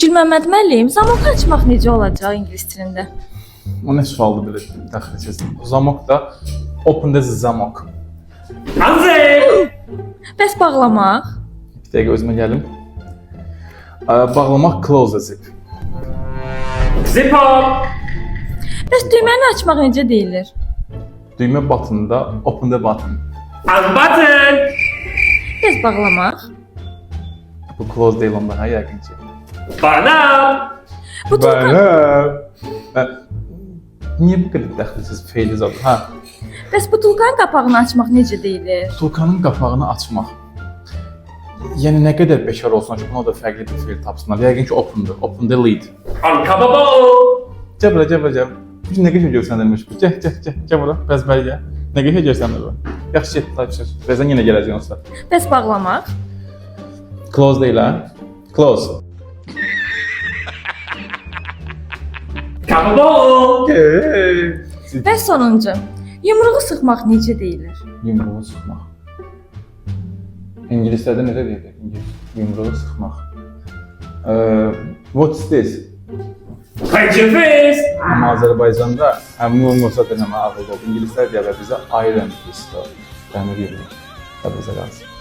Gülməmməd müəllim, zamok açmaq necə olacaq ingilis dilində? O nə sualdır belə daxilçəsiz? Zamok da open the zamok. Hazır. Bəs bağlamaq? Bir dəqiqə özümə gəlim. Bağlamaq close the zip. Zip up. Bəs düyməni açmaq necə deyilir? Düymə button'da open the button. Unbutton. Bəs bağlamaq? Bu close deyil onda, hə yəqin ki. Bana. Bu tulkan, Niyə bu qədər daxilçəsiz feili zad? Hə, bəs bu tulkanın qapağını açmaq necə deyilir? tulkanın qapağını açmaq. Yəni nə qədər bekar olsun ki, buna da fərqli bir feil tapsınlar. Yəqin ki open'dır. Open the lid. Uncomable. Gəl bura, gəl bura, gəl. Bu nə qədər görsəndirmiş bu. Gəl bura, bəzbəri gəl. Nə qədər görsəndir bu. Yaxşı get, tapşır. Birazdan yenə gələcək onsuz. Bəs bağlamaq? Close deyil hə? Close. Capable. Bəs sonuncu, yumruğu sıxmaq necə deyilir? Yumruğu sıxmaq. İngilislərdə necə deyilir? Yumruğu sıxmaq. What's this? Punch your face. Amma Azərbaycanda həmin olsa da nəmə ağıl oldu. İngilislər deyirlər bizə iron fist. Dəmir yumruq. Bizə qalsın.